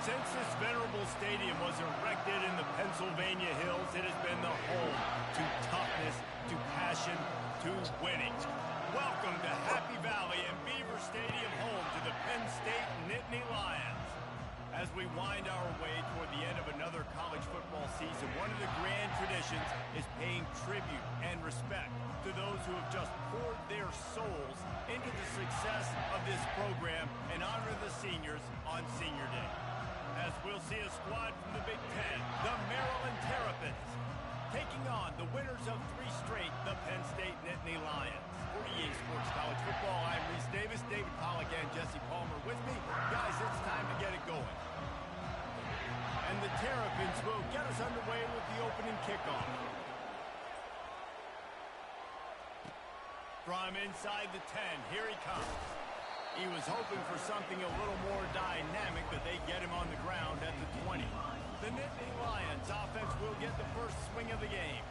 Since this venerable stadium was erected in the Pennsylvania Hills, it has been the home to toughness, to passion, to winning. Welcome to Happy Valley and Beaver Stadium, home to the Penn State Nittany Lions. As we wind our way toward the end of another college football season, one of the grand traditions is paying tribute and respect to those who have just poured their souls into the success of this program and honor the seniors on Senior Day. As we'll see a squad from the Big Ten, the Maryland Terrapins, taking on the winners of 3 straight, the Penn State Nittany Lions. For EA Sports College Football, I'm Reese Davis, David Pollack, and Jesse Palmer with me. Guys, it's time to get it going. And the Terrapins will get us underway with the opening kickoff. From inside the 10, here he comes. He was hoping for something a little more dynamic, but they get him on the ground at the 20. The Nittany Lions offense will get the first swing of the game.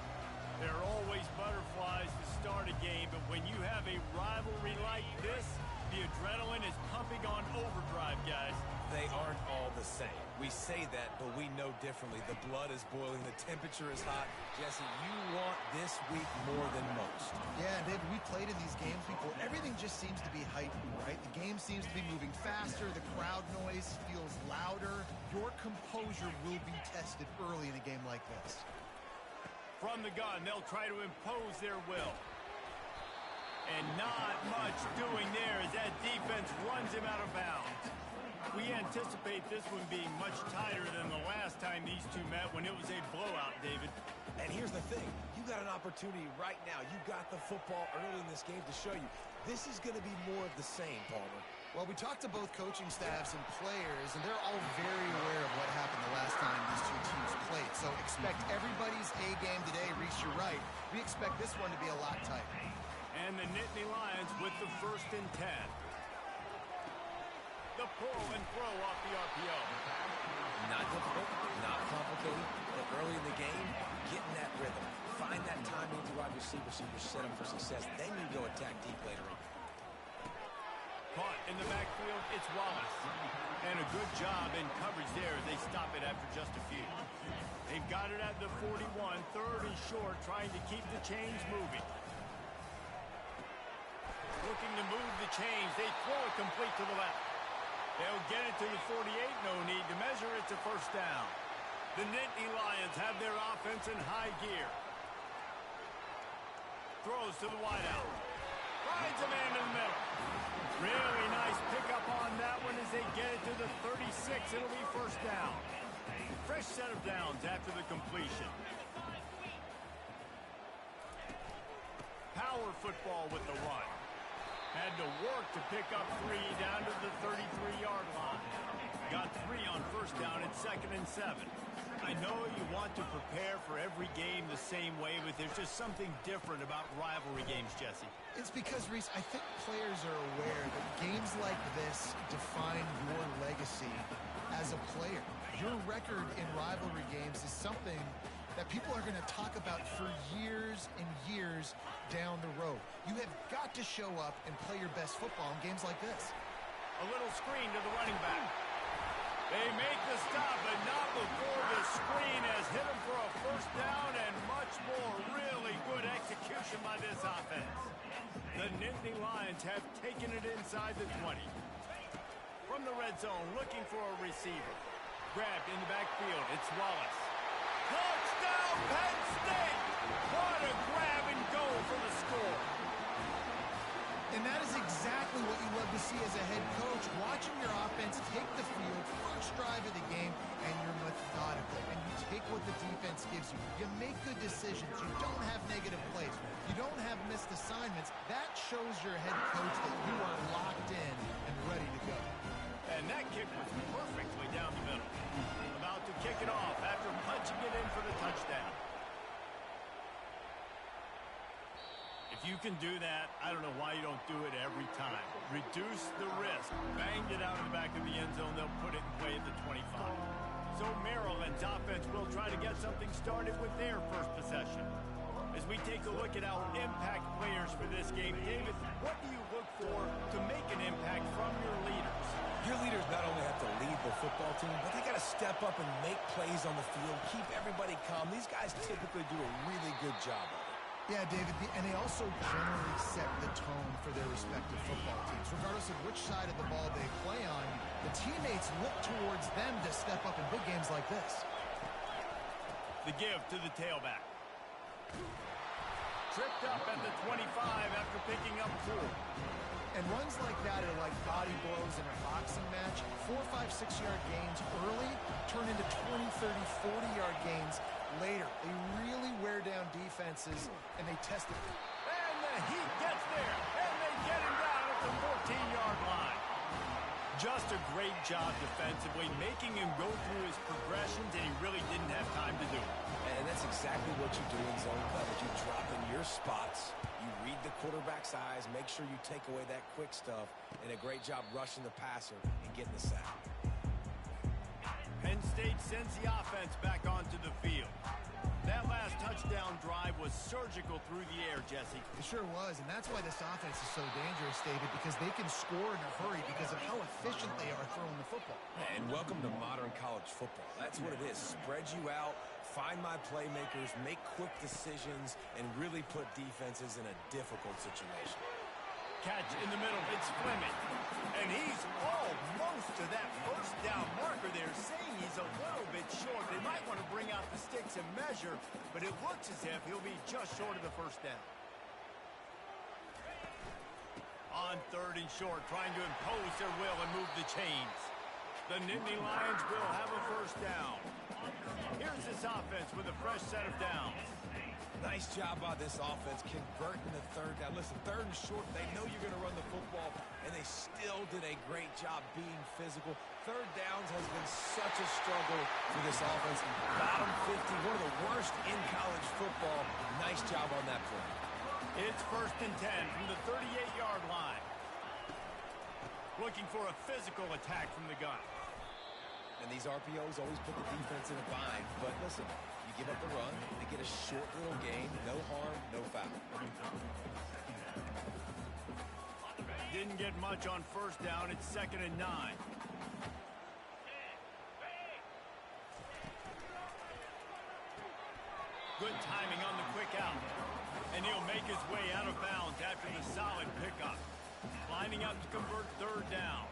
There are always butterflies to start a game, but when you have a rivalry like this, the adrenaline is pumping on overdrive, guys. They aren't all the same. We say that, but we know differently. The blood is boiling. The temperature is hot. Jesse, you want this week more than most. Yeah, David, we played in these games before. Everything just seems to be heightened, right? The game seems to be moving faster. The crowd noise feels louder. Your composure will be tested early in a game like this. From the gun, they'll try to impose their will. And not much doing there as that defense runs him out of bounds. We anticipate this one being much tighter than the last time these two met when it was a blowout, David. And here's the thing. You got an opportunity right now. You got the football early in this game to show you. This is going to be more of the same, Palmer. Well, we talked to both coaching staffs and players, and they're all very aware of what happened the last time these two teams played. So expect everybody's A game today. Reese, you're right. We expect this one to be a lot tighter. And the Nittany Lions with the 1st and 10. The pull and throw off the RPO. Not difficult, not complicated, but early in the game, getting that rhythm. Find that timing to wide receiver so you set up for success. Then you go attack deep later on. Caught in the backfield, it's Wallace. And a good job in coverage there as they stop it after just a few. They've got it at the 41, 3rd and short, trying to keep the chains moving. Looking to move the chains, they throw it complete to the left. They'll get it to the 48, no need to measure, it's a 1st down. The Nittany Lions have their offense in high gear. Throws to the wideout. Finds a man in the middle. Really nice pickup on that one as they get it to the 36. It'll be 1st down. Fresh set of downs after the completion. Power football with the run. Had to work to pick up 3 down to the 33-yard line. Got 3 on 1st down at 2nd and 7. I know you want to prepare for every game the same way, but there's just something different about rivalry games, Jesse. It's because, Reese, I think players are aware that games like this define your legacy as a player. Your record in rivalry games is something that people are going to talk about for years and years down the road. You have got to show up and play your best football in games like this. A little screen to the running back. They make the stop, but not before the screen has hit him for a 1st down and much more. Really good execution by this offense. The Nittany Lions have taken it inside the 20. From the red zone, looking for a receiver. Grabbed in the backfield, it's Wallace. Touchdown, Penn State! What a grab and go for the score. And that is exactly what you love to see as a head coach, watching your offense take the field, 1st drive of the game, and you're methodical. And you take what the defense gives you. You make good decisions. You don't have negative plays. You don't have missed assignments. That shows your head coach that you are locked in and ready to go. And that kick was perfectly down the middle. About to kick it off after punching it in for the touchdown. If you can do that, I don't know why you don't do it every time. Reduce the risk. Banged it out of the back of the end zone. They'll put it in play at the 25. So Maryland's offense will try to get something started with their 1st possession. As we take a look at our impact players for this game, David, what do you look for to make an impact from your leaders? Your leaders not only have to lead the football team, but they got to step up and make plays on the field, keep everybody calm. These guys typically do a really good job of it. Yeah, David, and they also generally set the tone for their respective football teams. Regardless of which side of the ball they play on, the teammates look towards them to step up in big games like this. The give to the tailback. Tripped up at the 25 after picking up 4. And runs like that are like body blows in a boxing match. 4, 5, 6-yard gains early turn into 20, 30, 40-yard gains later. They really wear down defenses, and they test it. And the Heat gets there, and they get him down at the 14-yard line. Just a great job defensively, making him go through his progressions, and he really didn't have time to do it. And that's exactly what you do in zone coverage. You drop in your spots, you read the quarterback's eyes, make sure you take away that quick stuff, and a great job rushing the passer and getting the sack. Penn State sends the offense back onto the field. That last touchdown drive was surgical through the air, Jesse. It sure was, and that's why this offense is so dangerous, David, because they can score in a hurry because of how efficient they are throwing the football. And welcome to modern college football. That's what it is. Spread you out, find my playmakers, make quick decisions, and really put defenses in a difficult situation. Catch in the middle, it's Fleming. And he's almost to that first down marker there, saying he's a little bit short. They might want to bring out the sticks and measure, but it looks as if he'll be just short of the first down. On 3rd and short, trying to impose their will and move the chains. The Nittany Lions will have a first down. Here's this offense with a fresh set of downs. Nice job by this offense converting the 3rd down. Listen, 3rd and short, they know you're going to run the football, and they still did a great job being physical. 3rd downs has been such a struggle for this offense. Bottom 50, one of the worst in college football. Nice job on that play. It's 1st and 10 from the 38-yard line. Looking for a physical attack from the gun. And these RPOs always put the defense in a bind. But listen, you give up the run, they get a short little gain, no harm, no foul. Didn't get much on 1st down. It's 2nd and 9. Good timing on the quick out. And he'll make his way out of bounds after the solid pickup. Lining up to convert 3rd down.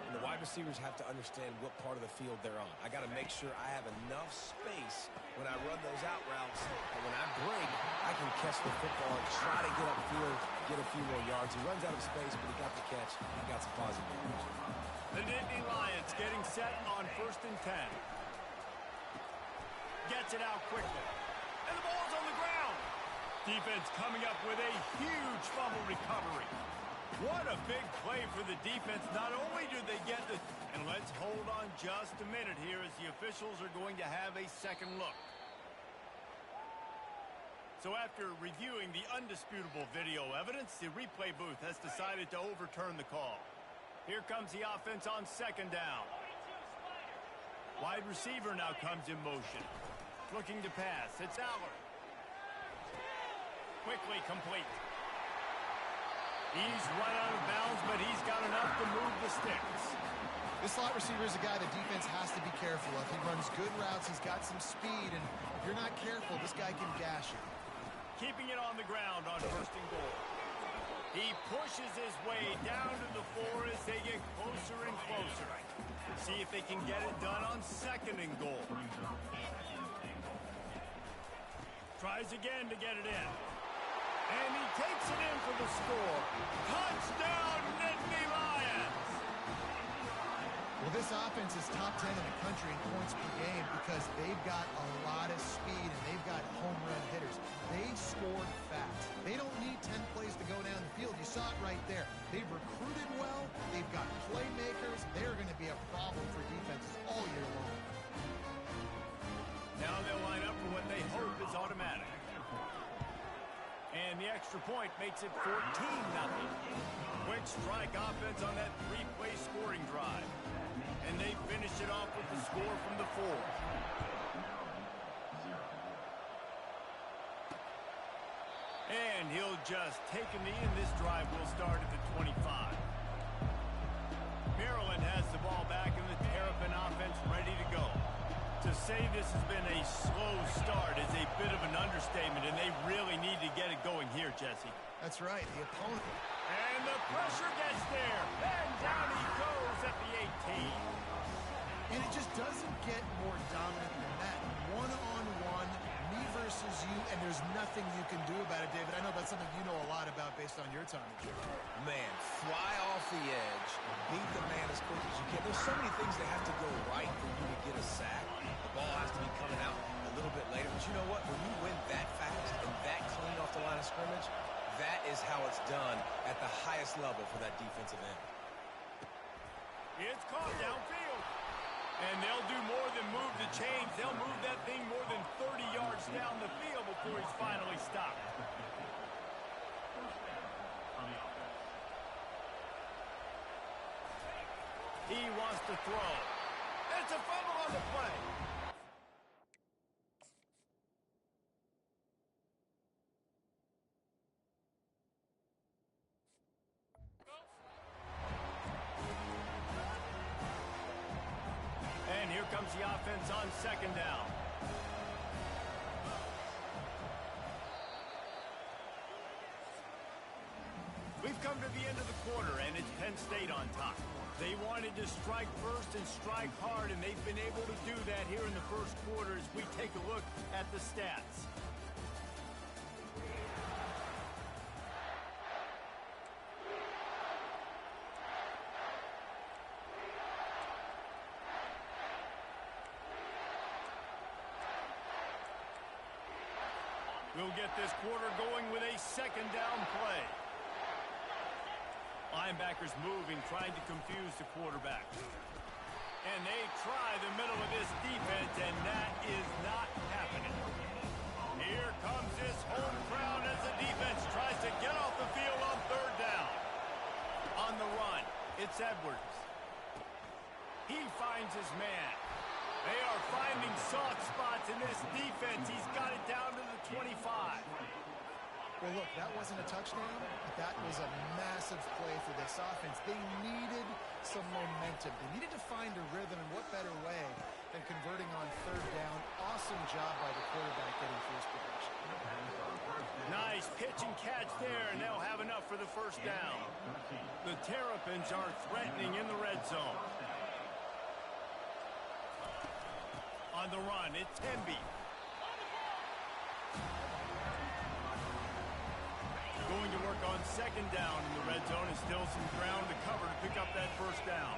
And the wide receivers have to understand what part of the field they're on. I got to make sure I have enough space when I run those out routes. And when I break, I can catch the football and try to get upfield, get a few more yards. He runs out of space, but he got the catch. He got some positive yards. The Nittany Lions getting set on 1st and 10. Gets it out quickly. And the ball's on the ground. Defense coming up with a huge fumble recovery. What a big play for the defense. Not only do they get the... And let's hold on just a minute here as the officials are going to have a second look. So after reviewing the undisputable video evidence, the replay booth has decided to overturn the call. Here comes the offense on 2nd down. Wide receiver now comes in motion. Looking to pass. It's Aller. Quickly complete. He's run out of bounds, but he's got enough to move the sticks. This slot receiver is a guy the defense has to be careful of. He runs good routes. He's got some speed, and if you're not careful, this guy can gash you. Keeping it on the ground on 1st and goal. He pushes his way down to the 4 as they get closer and closer. See if they can get it done on 2nd and goal. Tries again to get it in. And he takes it in for the score. Touchdown, Nittany Lions! Well, this offense is top 10 in the country in points per game because they've got a lot of speed and they've got home run hitters. They score fast. They don't need 10 plays to go down the field. You saw it right there. They've recruited well. They've got playmakers. They're going to be a problem for defenses all year long. Now they'll line up for what they hope is automatic. And the extra point makes it 14-0. Quick strike offense on that 3-play scoring drive. And they finish it off with the score from the 4. And he'll just take a knee, and this drive will start at the 25. Maryland has the ball back and the Terrapin offense ready to go. To say this has been a slow start is a bit of an understatement, and they really need to get it going here, Jesse. That's right, the opponent. And the pressure gets there, and down he goes at the 18. And it just doesn't get more dominant than that. One-on-one, me versus you, and there's nothing you can do about it, David. I know that's something you know a lot about based on your time. Man, fly off the edge, beat the man as quick as you can. There's so many things that have to go right for you to get a sack. The ball has to be coming out a little bit later. But you know what? When you win that fast and that clean off the line of scrimmage, that is how it's done at the highest level for that defensive end. It's caught downfield. And they'll do more than move the chains. They'll move that thing more than 30 yards down the field before he's finally stopped. He wants to throw. It's a fumble on the play. And here comes the offense on second down. We've come to the end of the quarter, and it's Penn State on top. They wanted to strike first and strike hard, and they've been able to do that here in the first quarter as we take a look at the stats. We'll get this quarter going with a second down play. Linebackers moving, trying to confuse the quarterback. And they try the middle of this defense, and that is not happening. Here comes this home crowd as the defense tries to get off the field on third down. On the run, it's Edwards. He finds his man. They are finding soft spots in this defense. He's got it down to the 25. Well, look, that wasn't a touchdown, but that was a massive play for this offense. They needed some momentum. They needed to find a rhythm, and what better way than converting on third down. Awesome job by the quarterback getting first progression. Nice pitch and catch there, and they'll have enough for the first down. The Terrapins are threatening in the red zone. On the run, it's Temby. Going to work on second down in the red zone, and still some ground to cover to pick up that first down.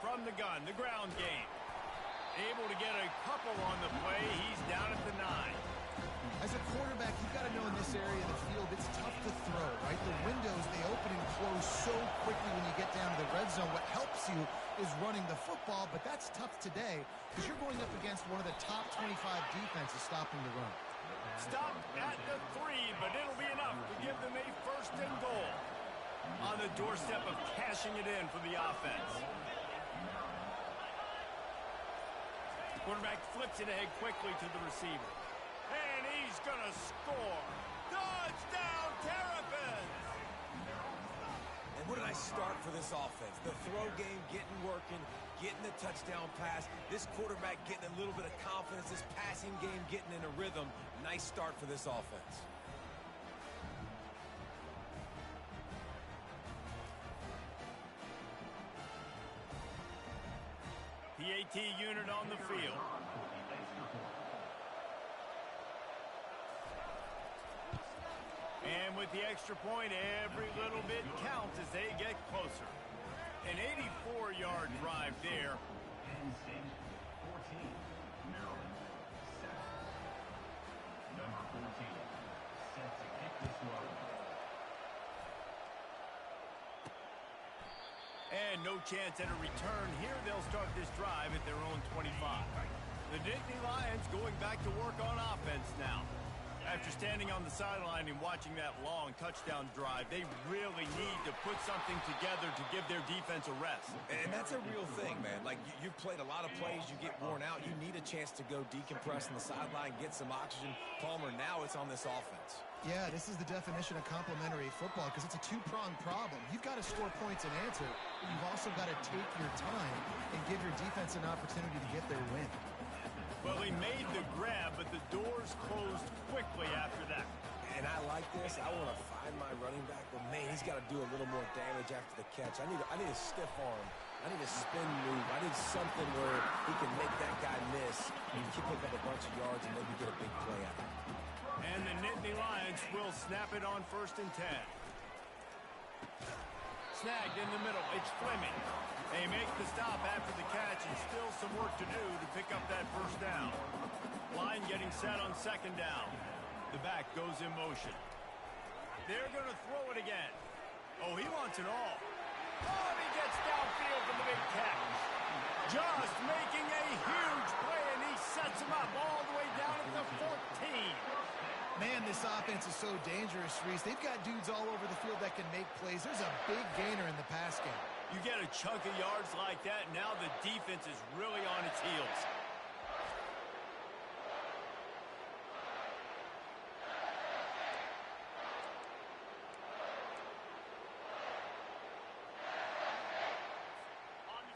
From the gun, the ground game. Able to get a couple on the play. He's down at the 9. As a quarterback, you've got to know in this area of the field, it's tough to throw, right? The windows, they open and close so quickly when you get down to the red zone. What helps you is running the football, but that's tough today because you're going up against one of the top 25 defenses stopping the run. Stop at the 3, but it'll be enough to give them a first and goal. On the doorstep of cashing it in for the offense. Quarterback flips it ahead quickly to the receiver. And he's going to score. Touchdown, Terrapins! And what a nice start for this offense. The throw game getting working, getting the touchdown pass. This quarterback getting a little bit of confidence. This passing game getting in a rhythm. Nice start for this offense. PAT unit on the field. And with the extra point, every little bit counts as they get closer. An 84-yard drive there. Penn State, 14. Maryland, 7. Number 14, set to kick this one. And no chance at a return. Here they'll start this drive at their own 25. The Nittany Lions going back to work on offense now. After standing on the sideline and watching that long touchdown drive, they really need to put something together to give their defense a rest. And that's a real thing, man. Like, you've played a lot of plays, you get worn out, you need a chance to go decompress on the sideline, get some oxygen. Palmer, now it's on this offense. Yeah, this is the definition of complementary football because it's a two-pronged problem. You've got to score points and answer, but you've also got to take your time and give your defense an opportunity to get their win. Well, he made the grab, but the doors closed quickly after that. And I like this. I want to find my running back, but man, he's got to do a little more damage after the catch. I need a stiff arm. I need a spin move. I need something where he can make that guy miss and pick up a bunch of yards and maybe get a big play out of it. And the Nittany Lions will snap it on 1st and 10. Snagged in the middle. It's Fleming. They make the stop after the catch and still some work to do to pick up that 1st down. Line getting set on 2nd down. The back goes in motion. They're going to throw it again. Oh, he wants it all. Oh, he gets downfield for the big catch. Just making a huge play, and he sets him up all the way down at the 14. Man, this offense is so dangerous, Reese. They've got dudes all over the field that can make plays. There's a big gainer in the pass game. You get a chunk of yards like that, now the defense is really on its heels.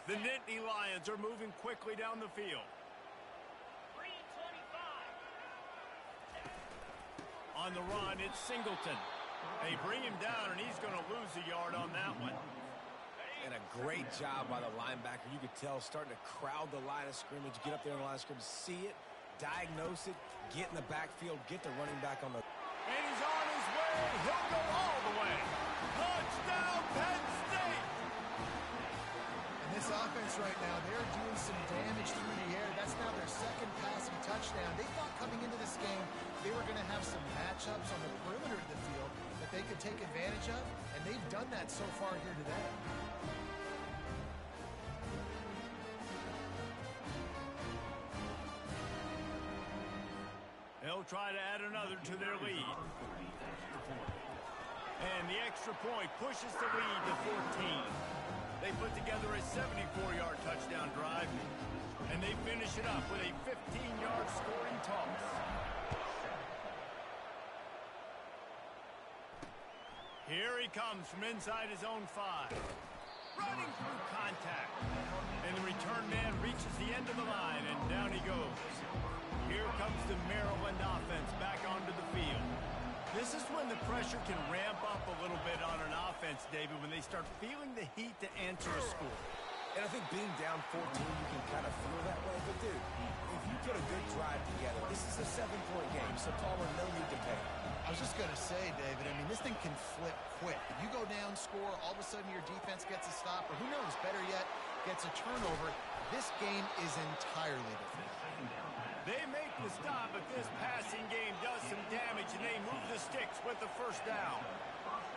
The Nittany Lions are moving quickly down the field. On the run, it's Singleton. They bring him down, and he's going to lose a yard on that one. And a great job by the linebacker. You could tell starting to crowd the line of scrimmage, get up there in the line of scrimmage, see it, diagnose it, get in the backfield, get the running back on the... And he's on his way. He'll go all the way. Touchdown, Penn State! And this offense right now, they're doing some damage through the air. That's now their 2nd passing touchdown. They thought coming into this game they were going to have some matchups on the perimeter of the field that they could take advantage of, and they've done that so far here today. They'll try to add another to their lead. And the extra point pushes the lead to 14. They put together a 74-yard touchdown drive, and they finish it up with a 15-yard scoring toss. Here he comes from inside his own 5. Running through contact. And the return man reaches the end of the line, and down he goes. Here comes the Maryland offense back onto the field. This is when the pressure can ramp up a little bit on an offense, David, when they start feeling the heat to answer a score. And I think being down 14, you can kind of feel that way. But, dude, if you put a good drive together, this is a 7-point game, so Palmer, no need to panic. I was just going to say, David, I mean, this thing can flip quick. You go down, score, all of a sudden your defense gets a stop, or who knows, better yet, gets a turnover. This game is entirely different. They make the stop, but this passing game does some damage, and they move the sticks with the 1st down.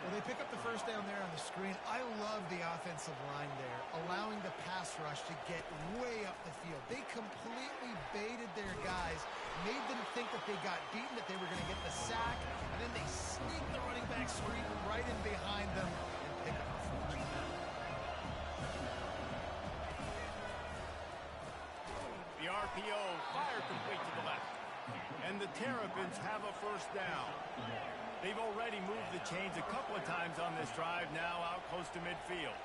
Well, they pick up the 1st down there on the screen. I love the offensive line there, allowing the pass rush to get way up the field. They completely baited their guys, made them think that they got beaten, that they were going to get the sack, and then they sneak the running back screen right in behind them and pick up the 1st down. The RPO fire complete to the left. And the Terrapins have a 1st down. They've already moved the chains a couple of times on this drive, now out close to midfield.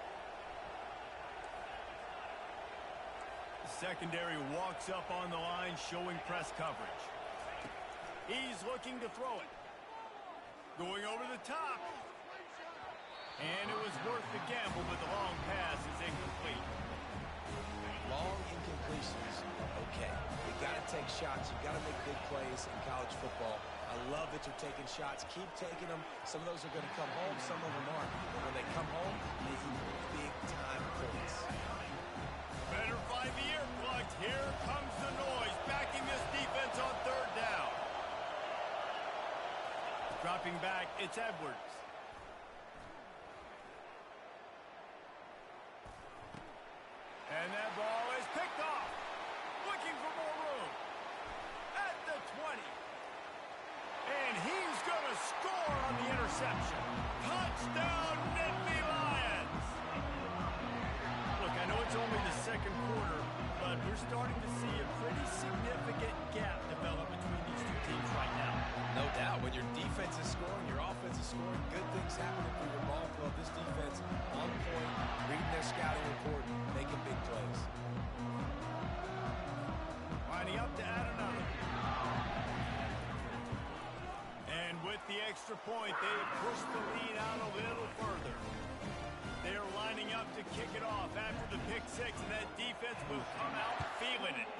The secondary walks up on the line, showing press coverage. He's looking to throw it. Going over the top. And it was worth the gamble, but the long pass is incomplete. Long incompletions, okay. You got to take shots. You got to make big plays in college football. I love that you're taking shots. Keep taking them. Some of those are going to come home. Some of them aren't. But when they come home, they eat big-time points. Better find the earplugs. Here comes the noise, backing this defense on 3rd down. Dropping back, it's Edwards. And that ball is picked off. Looking for more room. At the 20. And he's going to score on the interception. Touchdown, Nittany Lions! Look, I know it's only the second quarter, but we're starting to see a pretty significant gap develop between these two teams right now. No doubt. When your defense is scoring, your offense is scoring, good things happening for your ball club. This defense on point, reading their scouting report, making big plays. Lining up to add another. And with the extra point, they push the lead out a little further. They're lining up to kick it off after the pick six, and that defense will come out feeling it.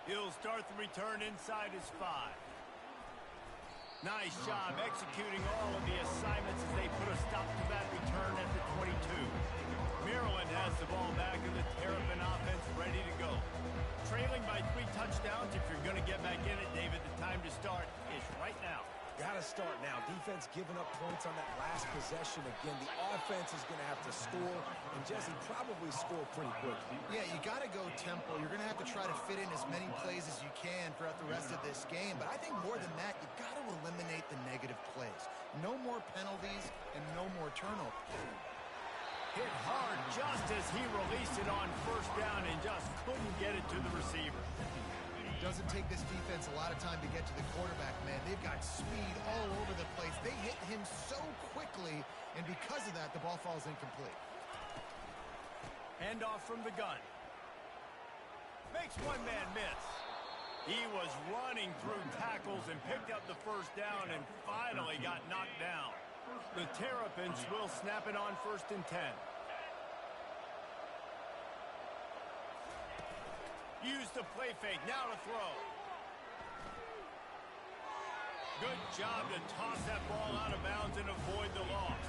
He'll start the return inside his 5. Nice job executing all of the assignments as they put a stop to that return at the 22. Maryland has the ball back in the Terrapin offense ready to go. Trailing by 3 touchdowns. If you're going to get back in it, David, the time to start is right now. Got to start now. Defense giving up points on that last possession. Again, the offense is going to have to score, and Jesse probably score pretty quickly. Yeah, you got to go tempo. You're going to have to try to fit in as many plays as you can throughout the rest of this game. But I think more than that, you got to eliminate the negative plays. No more penalties and no more turnovers. Hit hard just as he released it on first down and just couldn't get it to the receiver. Doesn't take this defense a lot of time to get to the quarterback, man. They've got speed all over the place. They hit him so quickly, and because of that, the ball falls incomplete. Handoff from the gun. Makes one man miss. He was running through tackles and picked up the first down and finally got knocked down. The Terrapins will snap it on 1st and 10. Use the play fake, now to throw. Good job to toss that ball out of bounds and avoid the loss.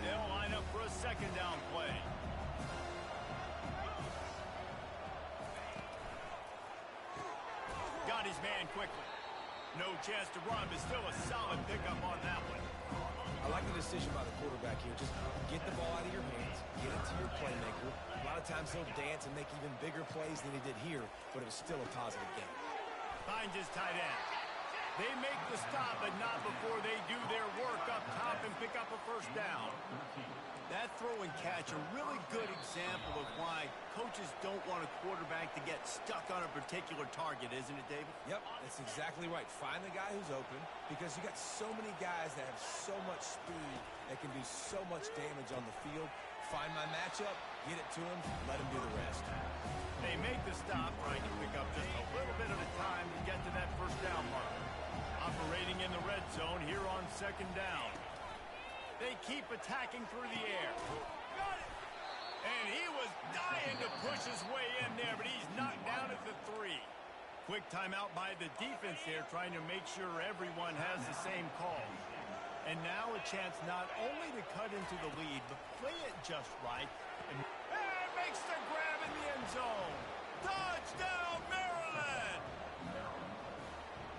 They'll line up for a 2nd down play. Got his man quickly. No chance to run, but still a solid pickup on that one. I like the decision by the quarterback here. Just get the ball out of your hands, get it to your playmaker. A lot of times he'll dance and make even bigger plays than he did here, but it was still a positive game. Finds his tight end. They make the stop, but not before they do their work up top and pick up a 1st down. That throw and catch, a really good example of why coaches don't want a quarterback to get stuck on a particular target, isn't it, David? Yep, that's exactly right. Find the guy who's open, because you got so many guys that have so much speed that can do so much damage on the field. Find my matchup, get it to him, let him do the rest. They make the stop, trying to pick up just a little bit at a time to get to that 1st down mark. Operating in the red zone here on 2nd down. They keep attacking through the air. And he was dying to push his way in there, but he's knocked down at the 3. Quick timeout by the defense there, trying to make sure everyone has the same call. And now a chance not only to cut into the lead, but play it just right. And makes the grab in the end zone. Touchdown, Maryland!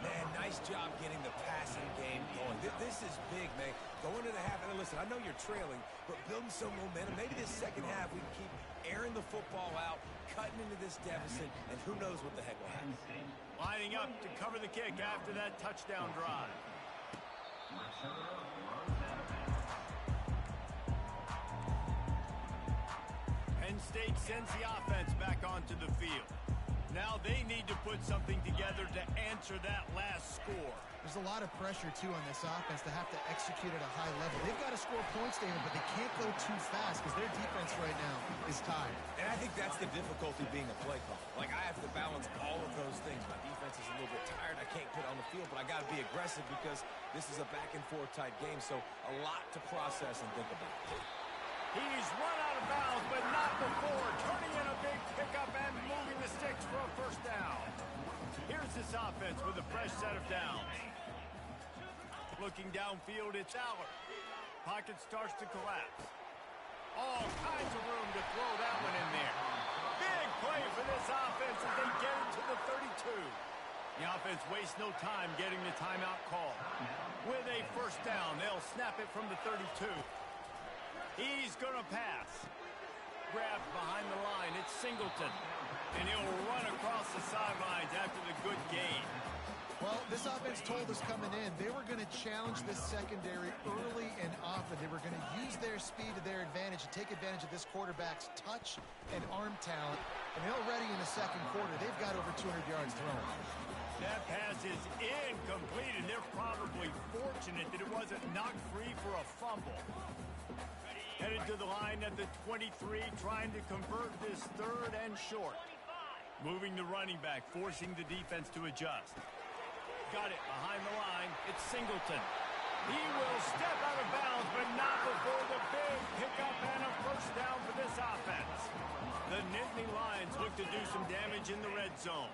Man, nice job getting the passing game going. This is big, man. Going to the half, and listen, I know you're trailing, but building some momentum. Maybe this 2nd half we can keep airing the football out, cutting into this deficit, and who knows what the heck will happen. Lining up to cover the kick after that touchdown drive. Penn State sends the offense back onto the field. Now they need to put something together to answer that last score. There's a lot of pressure, too, on this offense to have to execute at a high level. They've got to score points, David, but they can't go too fast because their defense right now is tired. And I think that's the difficulty being a play caller. Like, I have to balance all of those things. My defense is a little bit tired. I can't put on the field, but I got to be aggressive because this is a back-and-forth type game, so a lot to process and think about. He's run out of bounds, but not before. Turning in a big pickup and moving the sticks for a 1st down. Here's this offense with a fresh set of downs. Looking downfield, it's Aller. Pocket starts to collapse. All kinds of room to throw that one in there. Big play for this offense as they get it to the 32. The offense wastes no time getting the timeout call. With a 1st down, they'll snap it from the 32. He's going to pass. Grabbed behind the line. It's Singleton. And he'll run across the sidelines after the good gain. Well, this offense told us coming in they were going to challenge this secondary early and often. They were going to use their speed to their advantage and take advantage of this quarterback's touch and arm talent. And already in the second quarter, they've got over 200 yards thrown. That pass is incomplete, and they're probably fortunate that it wasn't knocked free for a fumble. Headed to the line at the 23, trying to convert this third and short. Moving the running back, forcing the defense to adjust. Got it behind the line. It's Singleton. He will step out of bounds, but not before the big pickup and a first down for this offense. The Nittany Lions look to do some damage in the red zone.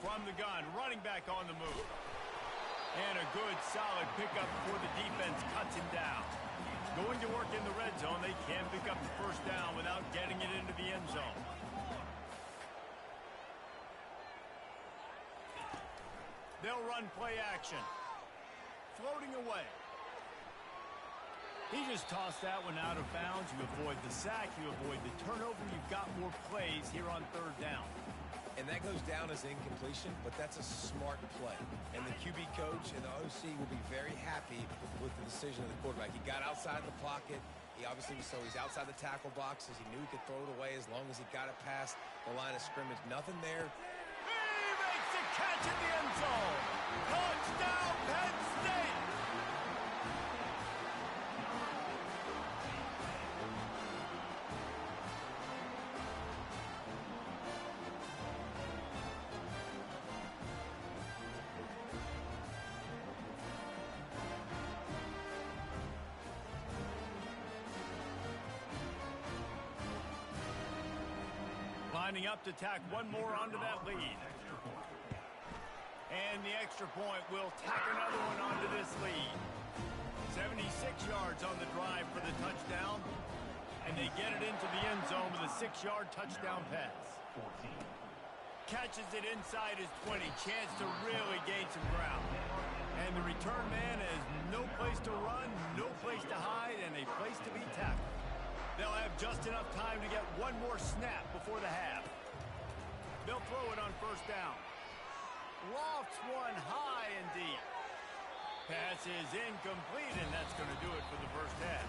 From the gun, running back on the move. And a good, solid pickup before the defense cuts him down. Going to work in the red zone, they can't pick up the first down without getting it into the end zone. They'll run play action. Floating away. He just tossed that one out of bounds. You avoid the sack, you avoid the turnover. You've got more plays here on third down. And that goes down as incompletion, but that's a smart play. And the QB coach and the OC will be very happy with the decision of the quarterback. He got outside the pocket. He obviously was, so he's outside the tackle boxes. He knew he could throw it away as long as he got it past the line of scrimmage. Nothing there. He makes the catch in the end zone. Touchdown, Penn State. Lining up to tack one more onto that lead. And the extra point will tack another one onto this lead. 76 yards on the drive for the touchdown. And they get it into the end zone with a 6-yard touchdown pass. 14. Catches it inside his 20. Chance to really gain some ground. And the return man has no place to run, no place to hide, and a place to be tackled. They'll have just enough time to get one more snap before the half. They'll throw it on first down. Lofts one high and deep. Pass is incomplete, and that's going to do it for the first half.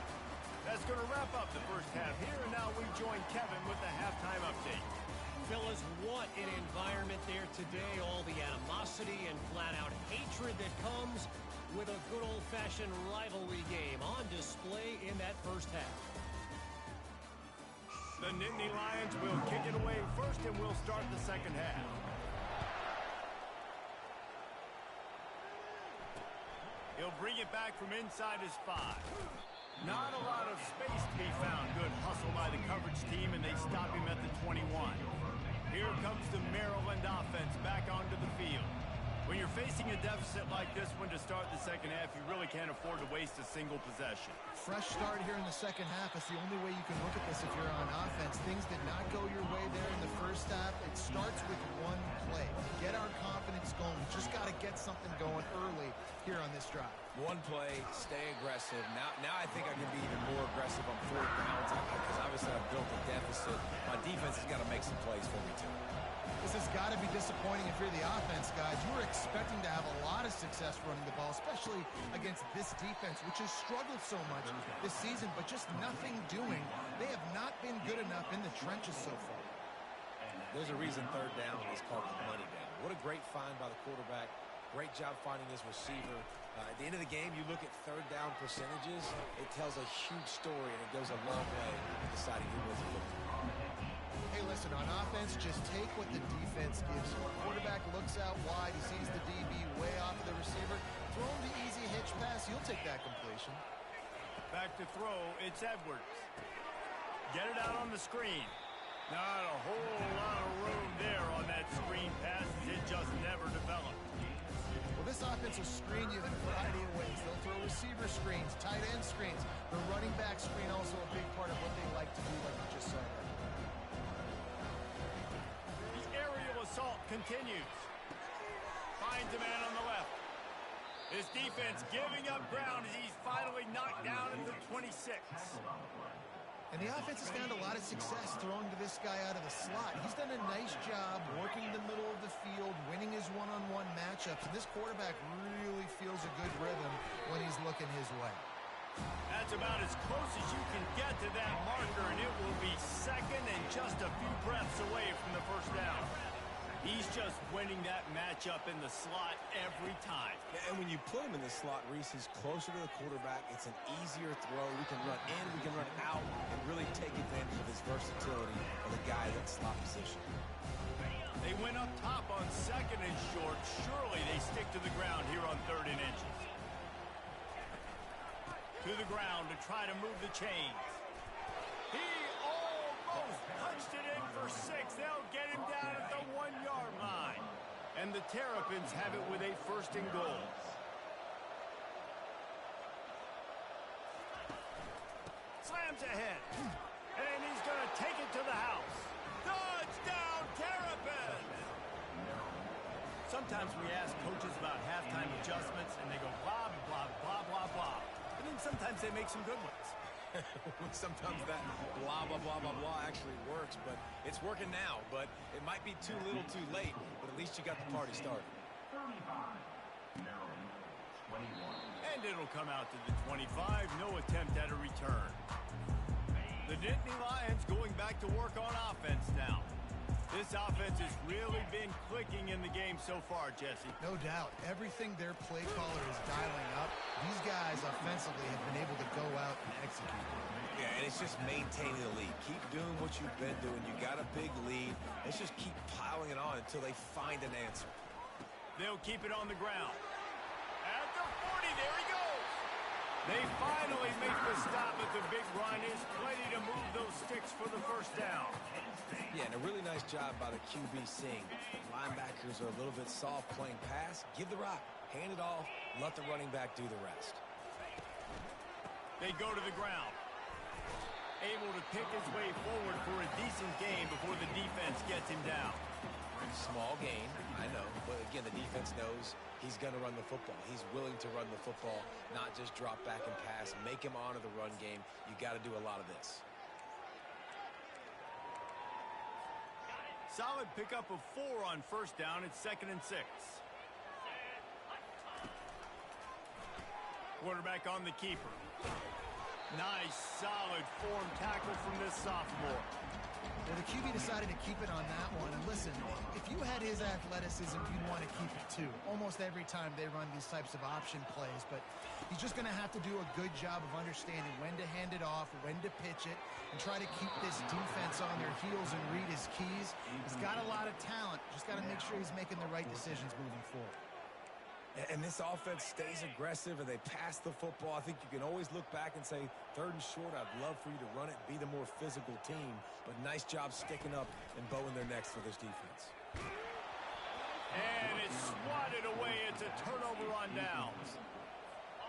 That's going to wrap up the first half here, and now we join Kevin with the halftime update. Fellas, what an environment there today. All the animosity and flat-out hatred that comes with a good old-fashioned rivalry game on display in that first half. The Nittany Lions will kick it away first, and we'll start the second half. He'll bring it back from inside his 5. Not a lot of space to be found. Good hustle by the coverage team, and they stop him at the 21. Here comes the Maryland offense back onto the field. When you're facing a deficit like this one to start the second half, you really can't afford to waste a single possession. Fresh start here in the second half. It's the only way you can look at this if you're on offense. Things did not go your way there in the first half. It starts with one play. Get our confidence going. We just got to get something going early here on this drive. One play, stay aggressive. Now I think I can be even more aggressive on fourth downs because obviously I've built a deficit. My defense has got to make some plays for me too. This has got to be disappointing if you're the offense, guys. You were expecting to have a lot of success running the ball, especially against this defense, which has struggled so much this season, but just nothing doing. They have not been good enough in the trenches so far. There's a reason third down is called the money down. What a great find by the quarterback. Great job finding his receiver. At the end of the game, you look at third down percentages. It tells a huge story, and it goes a long way in deciding who wins the football. Hey, listen, on offense, just take what the defense gives you. Quarterback looks out wide. He sees the DB way off of the receiver. Throw him the easy hitch pass. He'll take that completion. Back to throw. It's Edwards. Get it out on the screen. Not a whole lot of room there on that screen pass. It just never developed. Well, this offense will screen you in a variety of ways. They'll throw receiver screens, tight end screens. The running back screen also a big part of what they like to do, like you just saw there. Assault continues. Finds a man on the left. His defense giving up ground as he's finally knocked down at the 26. And the offense has found a lot of success throwing to this guy out of the slot. He's done a nice job working the middle of the field, winning his one-on-one matchups. And this quarterback really feels a good rhythm when he's looking his way. That's about as close as you can get to that marker, and it will be second and just a few breaths away from the first down. He's just winning that matchup in the slot every time. And when you put him in the slot, Reese, he's closer to the quarterback. It's an easier throw. We can run in, we can run out, and really take advantage of his versatility of the guy in that slot position. They went up top on second and short. Surely they stick to the ground here on 3rd and inches. To the ground to try to move the chains. He almost punched it in for 6. They'll get him down at the 1-yard line. And the Terrapins have it with a 1st and goal. Slams ahead. And he's going to take it to the house. Touchdown, Terrapins! Sometimes we ask coaches about halftime adjustments, and they go blah, blah, blah, blah, blah. And then sometimes they make some good ones. Sometimes that blah, blah, blah, blah, blah actually works, but it's working now. But it might be too little too late, but at least you got the party started. 35, Maryland, 21. And it'll come out to the 25. No attempt at a return. The Nittany Lions going back to work on offense now. This offense has really been clicking in the game so far, Jesse. No doubt. Everything their play caller is dialing up, these guys offensively have been able to go out and execute. Yeah, and it's just maintaining the lead. Keep doing what you've been doing. You got a big lead. Let's just keep piling it on until they find an answer. They'll keep it on the ground. At the 40, there he goes. They finally make the stop at the big run. Is plenty to move those sticks for the 1st down. Yeah, and a really nice job by the QB seeing. Linebackers are a little bit soft playing pass. Give the rock. Hand it off. Let the running back do the rest. They go to the ground. Able to pick his way forward for a decent gain before the defense gets him down. Small gain, I know. But again, the defense knows he's going to run the football. He's willing to run the football, not just drop back and pass. Make him honor the run game. You got to do a lot of this. Solid pickup of 4 on 1st down. It's 2nd and 6. Quarterback on the keeper. Nice, solid form tackle from this sophomore. Well, the QB decided to keep it on that one. And listen, if you had his athleticism, you'd want to keep it too. Almost every time they run these types of option plays. But he's just going to have to do a good job of understanding when to hand it off, when to pitch it, and try to keep this defense on their heels and read his keys. He's got a lot of talent. Just got to make sure he's making the right decisions moving forward. And this offense stays aggressive and they pass the football. I think you can always look back and say, 3rd and short, I'd love for you to run it, be the more physical team. But nice job sticking up and bowing their necks for this defense. And it's swatted away. It's a turnover on downs.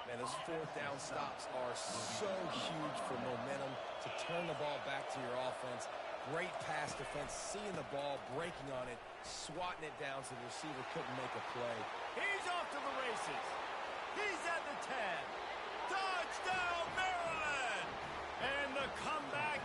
Man, those 4th down stops are so huge for momentum to turn the ball back to your offense. Great pass defense, seeing the ball, breaking on it, swatting it down so the receiver couldn't make a play. He's off to the races. He's at the 10. Touchdown, Maryland! And the comeback.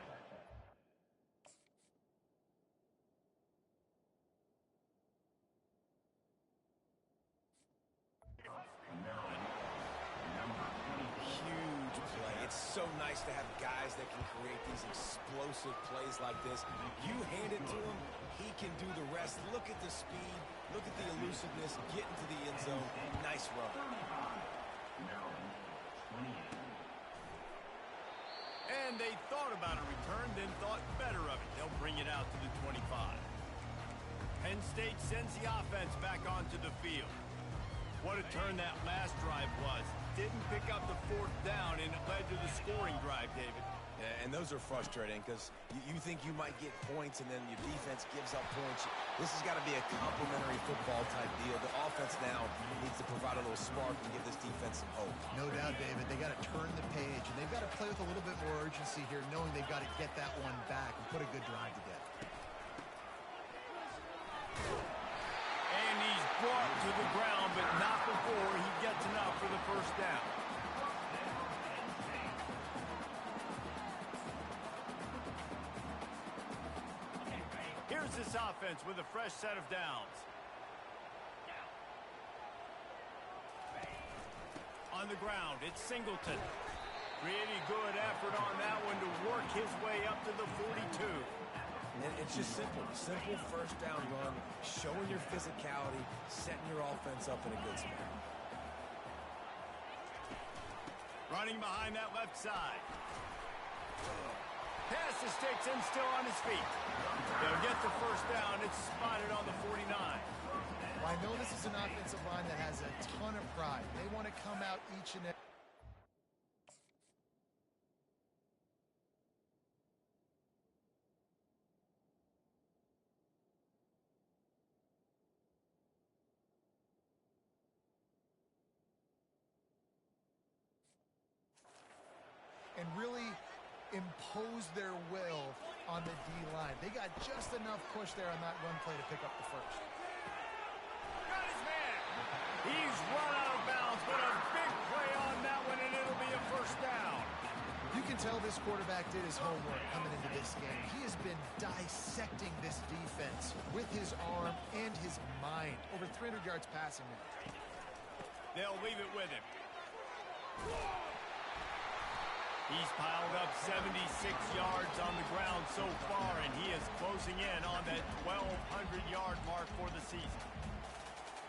Huge play. It's so nice to have guys that can create these explosive plays like this. You hand it to him, he can do the rest. Look at the speed. Look at the elusiveness. Get into the end zone. Nice run. Maryland, 28. And they thought about a return, then thought better of it. They'll bring it out to the 25. Penn State sends the offense back onto the field. What a turn that last drive was. Didn't pick up the 4th down, and it led to the scoring drive, David. Yeah, and those are frustrating because you think you might get points and then your defense gives up points. This has got to be a complementary football type deal. The offense now needs to provide a little spark and give this defense some hope. No doubt, David. They got to turn the page, and they've got to play with a little bit more urgency here, knowing they've got to get that one back and put a good drive together. And he's brought to the ground, but not before he gets enough for the 1st down. enters this offense with a fresh set of downs. On the ground, it's Singleton. Pretty good effort on that one to work his way up to the 42. And it's just simple. Simple first down run, showing your physicality, setting your offense up in a good spot. Running behind that left side. Pass to Sticks and still on his feet. They'll get the first down. It's spotted on the 49. Well, I know this is an offensive line that has a ton of pride. They want to come out each and every... and really impose their will on the D-line. They got just enough push there on that run play to pick up the first. Got his man. He's run out of bounds, but a big play on that one, and it'll be a first down. You can tell this quarterback did his homework coming into this game. He has been dissecting this defense with his arm and his mind. Over 300 yards passing now. They'll leave it with him. He's piled up 76 yards on the ground so far, and he is closing in on that 1,200-yard mark for the season.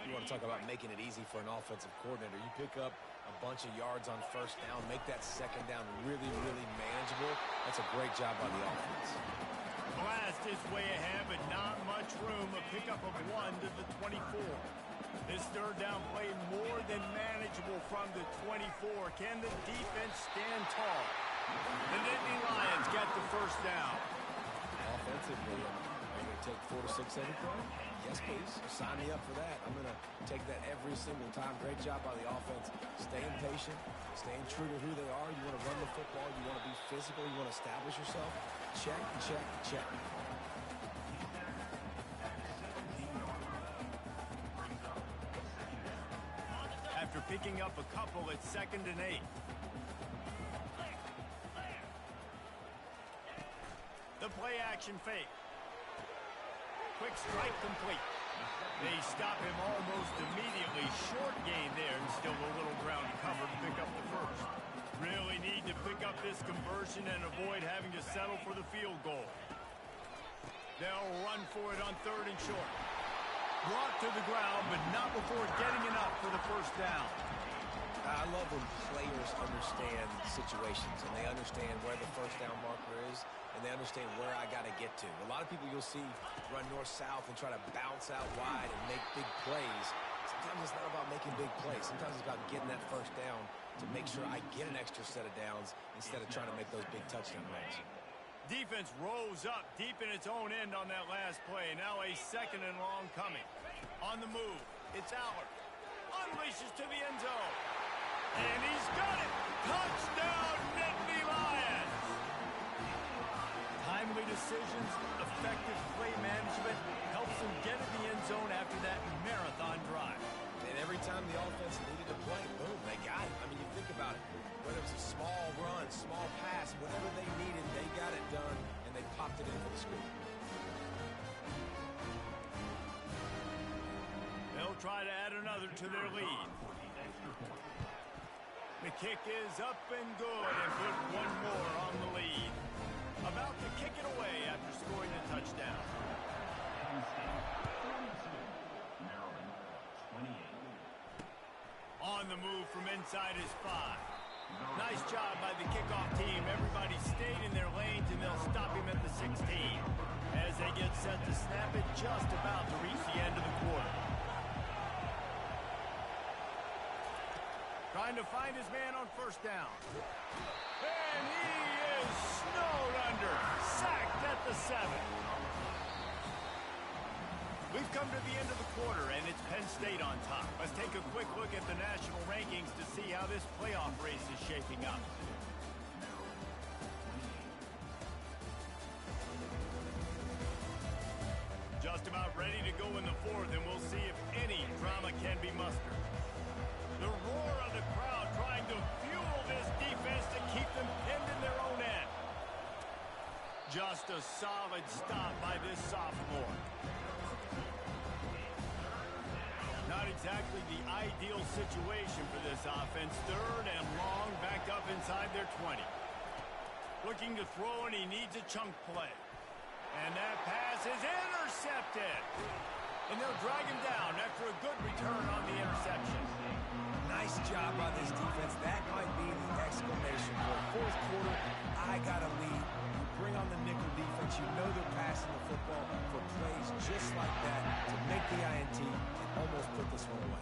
You want to talk about making it easy for an offensive coordinator. You pick up a bunch of yards on first down, make that second down really, really manageable. That's a great job by the offense. Blast is way ahead, but not much room. A pickup of 1 to the 24. This third down play more than manageable from the 24. Can the defense stand tall? The Nittany Lions get the first down. Offensively, are you going to take 4 to 6 every play? Yes, please. Sign me up for that. I'm going to take that every single time. Great job by the offense. Staying patient, staying true to who they are. You want to run the football. You want to be physical. You want to establish yourself. Check, check, check. After picking up a couple, it's 2nd and 8. The play action fake. Quick strike complete. They stop him almost immediately. Short gain there, and still a little ground to cover to pick up the first. Really need to pick up this conversion and avoid having to settle for the field goal. They'll run for it on 3rd and short. Brought to the ground, but not before getting enough for the first down. I love when players understand situations and they understand where the first down marker is and they understand where I got to get to. A lot of people you'll see run north-south and try to bounce out wide and make big plays. Sometimes it's not about making big plays. Sometimes it's about getting that first down to make sure I get an extra set of downs instead of trying to make those big touchdown runs. Defense rose up deep in its own end on that last play. Now a 2nd and long coming. On the move, it's Allard. Unleashes to the end zone. And he's got it. Touchdown, Nittany Lions. Timely decisions, effective play management helps them get in the end zone after that marathon drive. And every time the offense needed to play, boom, they got it. I mean, you think about it. Whether it's a small run, small pass, whatever they needed, they got it done, and they popped it in for the score. They'll try to add another to their lead. The kick is up and good, and put one more on the lead. About to kick it away after scoring the touchdown. On the move from inside his 5. Nice job by the kickoff team. Everybody stayed in their lanes, and they'll stop him at the 16. As they get set to snap it, just about to reach the end of the quarter. Trying to find his man on first down. And he is snowed under. Sacked at the 7. We've come to the end of the quarter, and it's Penn State on top. Let's take a quick look at the national rankings to see how this playoff race is shaping up. Just about ready to go in the 4th, and we'll see if any drama can be mustered. The roar of the crowd trying to fuel this defense to keep them pinned in their own end. Just a solid stop by this sophomore. Not exactly the ideal situation for this offense. Third and long, back up inside their 20. Looking to throw, and he needs a chunk play. And that pass is intercepted. And they'll drag him down after a good return on the interception. Nice job by this defense. That might be the exclamation point. Fourth quarter, I got a lead. You bring on the nickel defense. You know they're passing the football for plays just like that to make the INT and almost put this one away.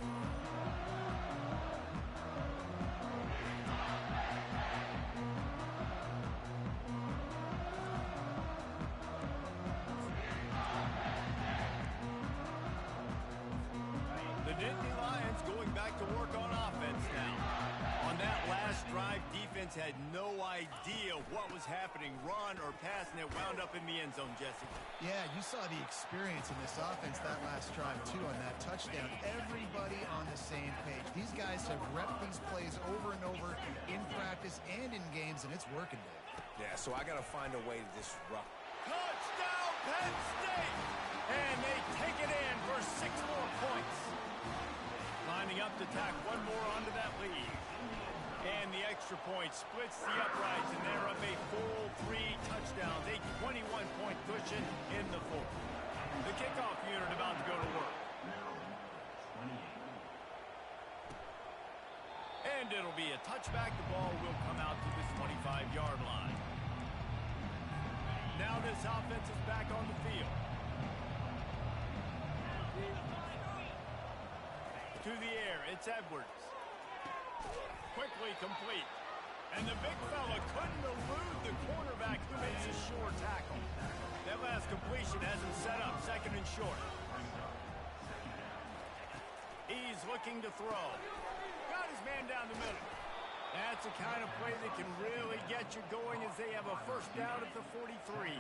The Nittany Lions going back to work on offense now. On that last drive, defense had no idea what was happening, run or pass, and it wound up in the end zone, Jesse. Yeah, you saw the experience in this offense that last drive, too, on that touchdown. Everybody on the same page. These guys have repped these plays over and over in practice and in games, and it's working, Dave. Yeah, so I got to find a way to disrupt. Touchdown, Penn State! And they take it in for 6 more points. Lining up to tack one more onto that lead. And the extra point splits the uprights, and they're up a full 3 touchdowns, a 21-point cushion in the fourth. The kickoff unit about to go to work. And it'll be a touchback. The ball will come out to the 25-yard line. Now this offense is back on the field. To the air, it's Edwards. Quickly complete. And the big fella couldn't elude the cornerback who makes a sure tackle. That last completion has him set up, 2nd and short. He's looking to throw. Got his man down the middle. That's the kind of play that can really get you going as they have a first down at the 43.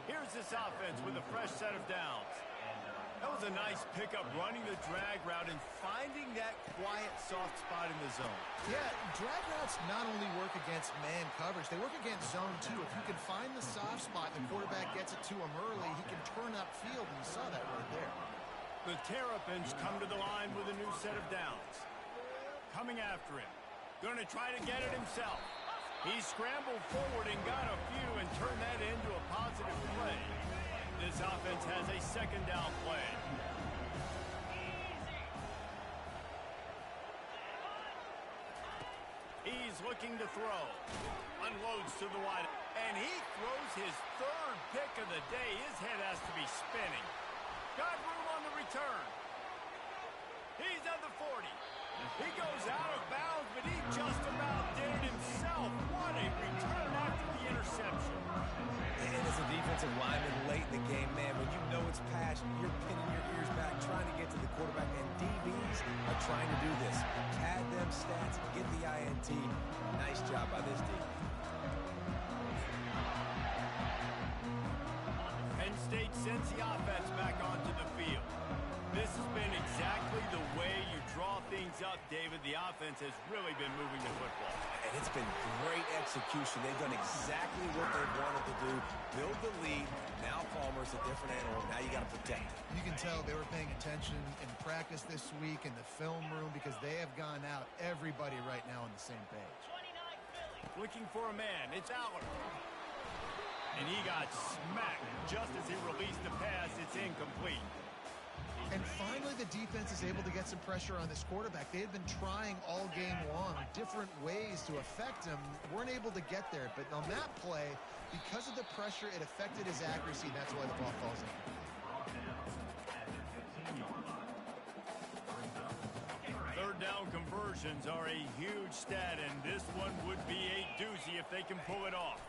Here's this offense with a fresh set of downs. That was a nice pickup, running the drag route and finding that quiet, soft spot in the zone. Yeah, drag routes not only work against man coverage, they work against zone, too. If you can find the soft spot, the quarterback gets it to him early, he can turn upfield, and you saw that right there. The Terrapins come to the line with a new set of downs. Coming after him. Going to try to get it himself. He scrambled forward and got a few and turned that into a positive play. This offense has a 2nd down play. He's looking to throw. Unloads to the wide. And he throws his 3rd pick of the day. His head has to be spinning. Got room on the return. He's at the 40. He goes out of bounds, but he just about did it himself. What a return after the interception. And as a defensive lineman late in the game, man, when you know it's passed, you're pinning your ears back, trying to get to the quarterback, and DBs are trying to do this. Pad them stats, get the INT. Nice job by this defense. Penn State sends the offense back onto the field. This has been exactly the way you draw things up, David. The offense has really been moving the football. And it's been great execution. They've done exactly what they've wanted to do. Build the lead. Now Palmer's a different animal. Now you got to protect it. You can tell they were paying attention in practice this week in the film room because they have gone out, everybody right now on the same page. Looking for a man. It's Aller. And he got smacked just as he released the pass. It's incomplete. And finally, the defense is able to get some pressure on this quarterback. They had been trying all game long different ways to affect him. Weren't able to get there. But on that play, because of the pressure, it affected his accuracy. That's why the ball falls in. Third down conversions are a huge stat, and this one would be a doozy if they can pull it off.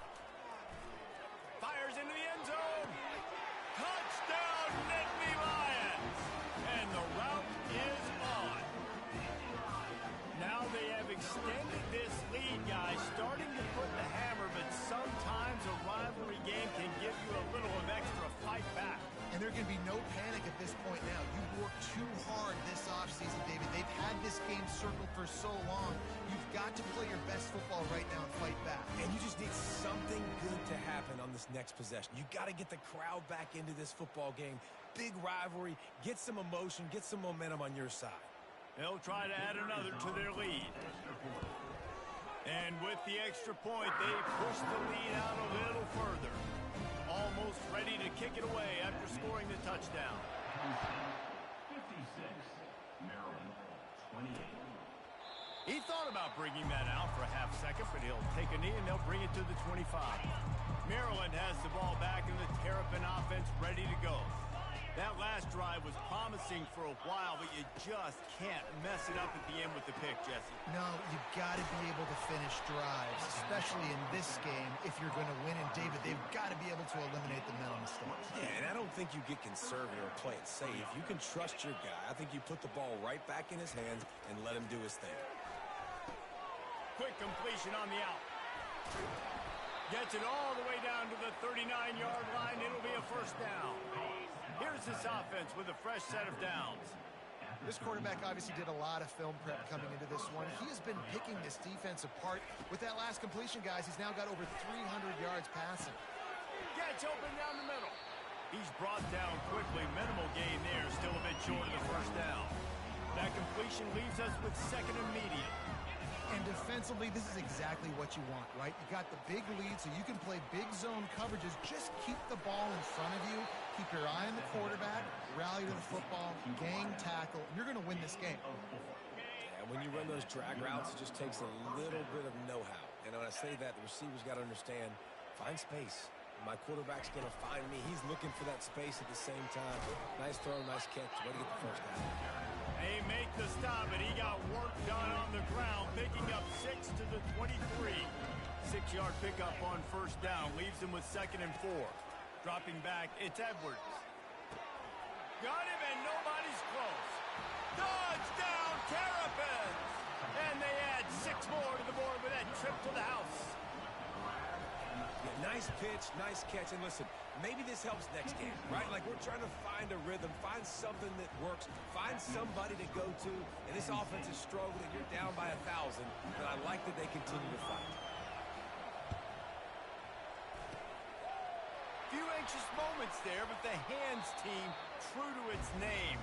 Fires into the end zone. Touchdown, Nittany Lions. And the route is on. Now they have extended this lead, guys, starting to put the hammer, but sometimes a rivalry game can give you a little of extra fight back. And there can be no panic at this point now. You worked too hard this offseason, David. They've had this game circled for so long. You've got to play your best football right now and fight back. And you just need something good to happen on this next possession. You got to get the crowd back into this football game. Big rivalry. Get some emotion. Get some momentum on your side. They'll try to add another to their lead. And with the extra point, they push the lead out a little further. Almost ready to kick it away after scoring the touchdown. 56, Maryland, 28. He thought about bringing that out for a half second, but he'll take a knee and they'll bring it to the 25. Maryland has the ball back in the Terrapin offense ready to go. That last drive was promising for a while, but you just can't mess it up at the end with the pick, Jesse. No, you've got to be able to finish drives, especially in this game if you're going to win. And, David, they've got to be able to eliminate the mental mistakes. Yeah, and I don't think you get conservative or play it safe. You can trust your guy. I think you put the ball right back in his hands and let him do his thing. Quick completion on the out. Gets it all the way down to the 39-yard line. It'll be a first down. Here's this offense with a fresh set of downs. This quarterback obviously did a lot of film prep coming into this one. He has been picking this defense apart. With that last completion, guys, he's now got over 300 yards passing. Gets open down the middle. He's brought down quickly. Minimal gain there. Still a bit short of the first down. That completion leaves us with second and medium. And defensively, this is exactly what you want, right? You got the big lead, so you can play big zone coverages. Just keep the ball in front of you. Keep your eye on the quarterback. Rally to the football. Gang tackle. And you're going to win this game. And when you run those drag routes, it just takes a little bit of know-how. And when I say that, the receivers got to understand, find space. My quarterback's going to find me. He's looking for that space at the same time. Nice throw, nice catch. Way to get the first down. They make the stop, and he got work done on the ground, picking up 6 to the 23. 6-yard pickup on first down leaves him with second and 4. Dropping back, it's Edwards. Got him, and nobody's close. Touchdown, Terrapins! And they add 6 more to the board with that trip to the house. Yeah, nice pitch, nice catch. And listen, maybe this helps next game, right? Like we're trying to find a rhythm, find something that works, find somebody to go to. And this offense is struggling. You're down by 1,000, but I like that they continue to fight. Few anxious moments there, but the hands team, true to its name.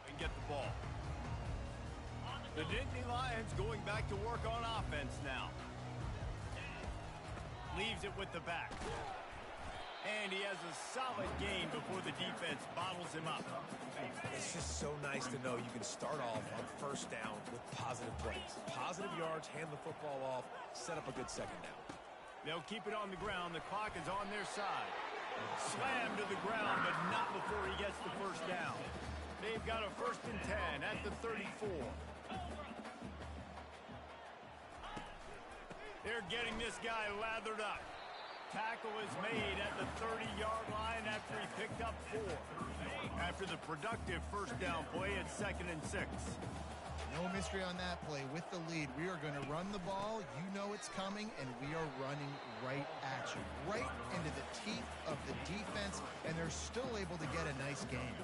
And get the ball. The Nittany Lions going back to work on offense now. Leaves it with the back. And he has a solid gain before the defense bottles him up. It's just so nice to know you can start off on first down with positive plays. Positive yards, hand the football off, set up a good second down. They'll keep it on the ground. The clock is on their side. Slammed to the ground, but not before he gets the first down. They've got a 1st and 10 at the 34. They're getting this guy lathered up. Tackle is made at the 30-yard line after he picked up 4. After the productive first down play, it's 2nd and 6. No mystery on that play. With the lead, we are going to run the ball. You know it's coming, and we are running right at you, right into the teeth of the defense, and they're still able to get a nice gain.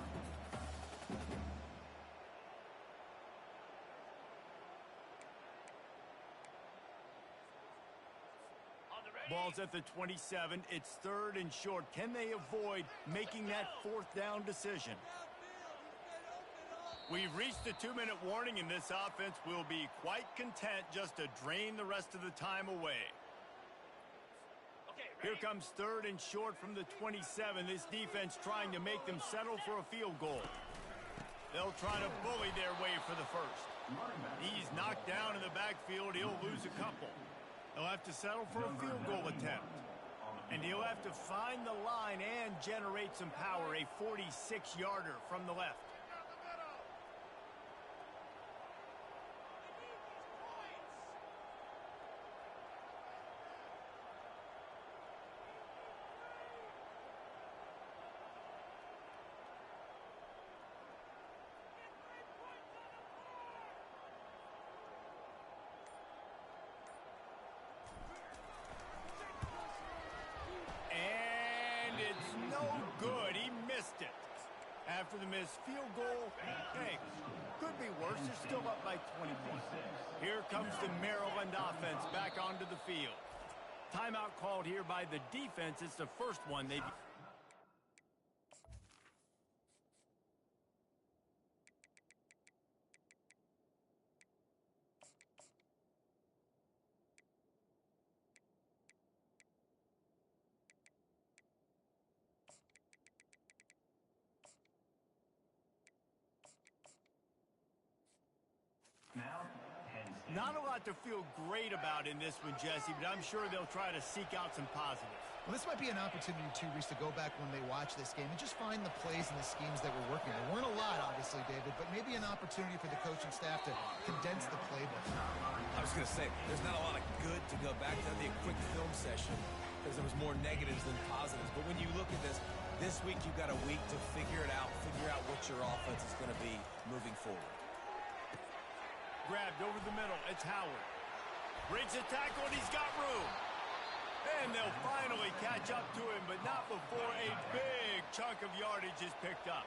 Ball's at the 27. It's 3rd and short. Can they avoid making that 4th down decision? We've reached the 2-minute warning, and this offense will be quite content just to drain the rest of the time away. Here comes 3rd and short from the 27. This defense trying to make them settle for a field goal. They'll try to bully their way for the 1st. He's knocked down in the backfield. He'll lose a couple. He'll have to settle for a field goal attempt. And he'll have to find the line and generate some power, a 46-yarder from the left. Good, he missed it. After the missed field goal, hey, could be worse. They're still up by 20 points. Here comes the Maryland offense back onto the field. Timeout called here by the defense. It's the first one they've... Not a lot to feel great about in this one, Jesse, but I'm sure they'll try to seek out some positives. Well, this might be an opportunity, too, Reese, to go back when they watch this game and just find the plays and the schemes that were working. There weren't a lot, obviously, David, but maybe an opportunity for the coaching staff to condense the playbook. I was going to say, there's not a lot of good to go back to. That'd be a quick film session because there was more negatives than positives. But when you look at this week you've got a week to figure it out, figure out what your offense is going to be moving forward. Grabbed over the middle. It's Howard. Breaks a tackle, and he's got room. And they'll finally catch up to him, but not before a big chunk of yardage is picked up.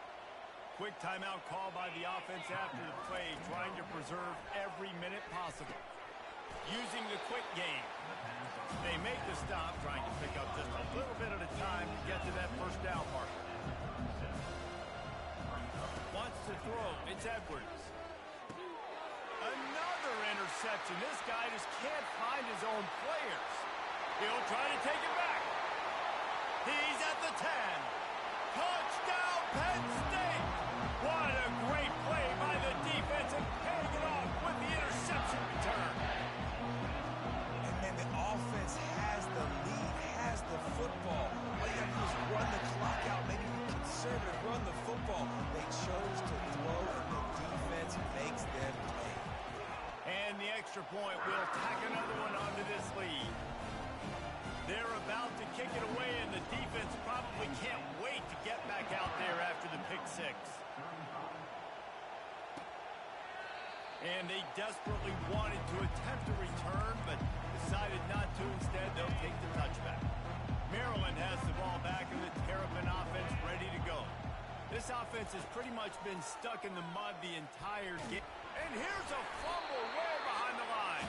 Quick timeout call by the offense after the play, trying to preserve every minute possible. Using the quick game. They make the stop, trying to pick up just a little bit at a time to get to that first down marker. Wants to throw. It's Edwards. Another interception. This guy just can't find his own players. He'll try to take it back. He's at the 10. Touchdown, Penn State. What a great play by the defense and paying it off with the interception return. And then the offense has the lead, has the football. All you have to do is run the clock out, maybe be conservative, run the football. They chose to throw, and the defense makes them pay. And the extra point will tack another one onto this lead. They're about to kick it away, and the defense probably can't wait to get back out there after the pick six. And they desperately wanted to attempt a return, but decided not to. Instead, they'll take the touchback. Maryland has the ball back, and the Terrapin offense ready to go. This offense has pretty much been stuck in the mud the entire game. And here's a fumble way behind the line.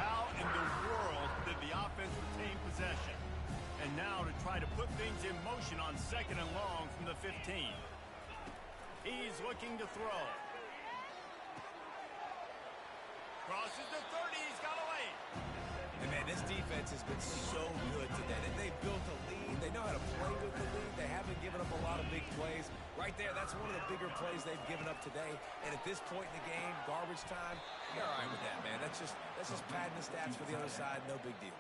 How in the world did the offense retain possession? And now to try to put things in motion on 2nd and long from the 15. He's looking to throw. Crosses the 30. He's got a lane. And man, this defense has been so good today. They've built a lead. They know how to play with the lead. They haven't given up a lot of big plays. Right there, that's one of the bigger plays they've given up today. And at this point in the game, garbage time, you're all right with that, man. That's just padding the stats for the other side. No big deal.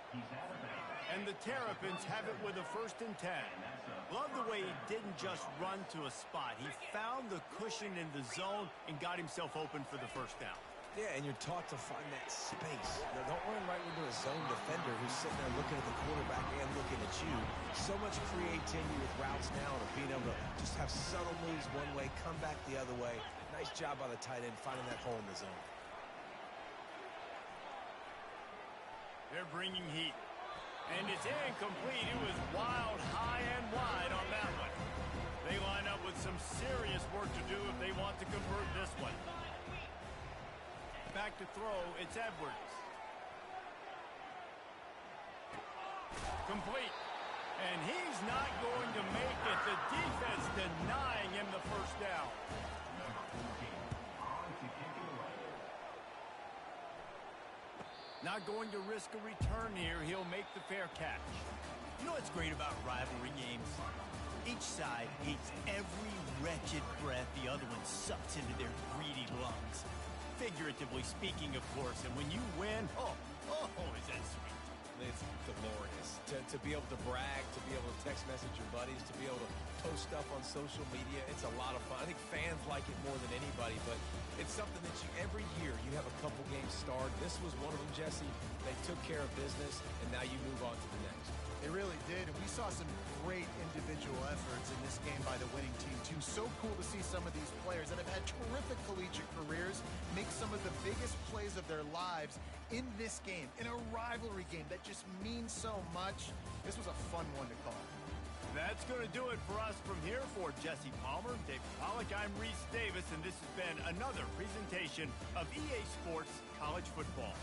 And the Terrapins have it with a 1st and 10. Love the way he didn't just run to a spot. He found the cushion in the zone and got himself open for the first down. Yeah, and you're taught to find that space. Now, don't run right into a zone defender who's sitting there looking at the quarterback and looking at you. So much creativity with routes now and being able to just have subtle moves one way, come back the other way. Nice job by the tight end finding that hole in the zone. They're bringing heat. And it's incomplete. It was wild, high and wide on that one. They line up with some serious work to do if they want to convert this one. Back to throw, it's Edwards. Complete. And he's not going to make it. The defense denying him the first down. Not going to risk a return here. He'll make the fair catch. You know what's great about rivalry games? Each side hates every wretched breath the other one sucks into their greedy lungs. Figuratively speaking, of course. And when you win, oh, is that sweet. It's glorious. To be able to brag, to be able to text message your buddies, to be able to post stuff on social media, it's a lot of fun. I think fans like it more than anybody, but it's something that every year you have a couple games starred. This was one of them, Jesse. They took care of business, and now you move on to the next. They really did, and we saw some great individual efforts in this game by the winning team, too. So cool to see some of these players that have had terrific collegiate careers make some of the biggest plays of their lives in this game, in a rivalry game that just means so much. This was a fun one to call. That's going to do it for us from here. For Jesse Palmer, Dave Pollack, I'm Reese Davis, and this has been another presentation of EA Sports College Football.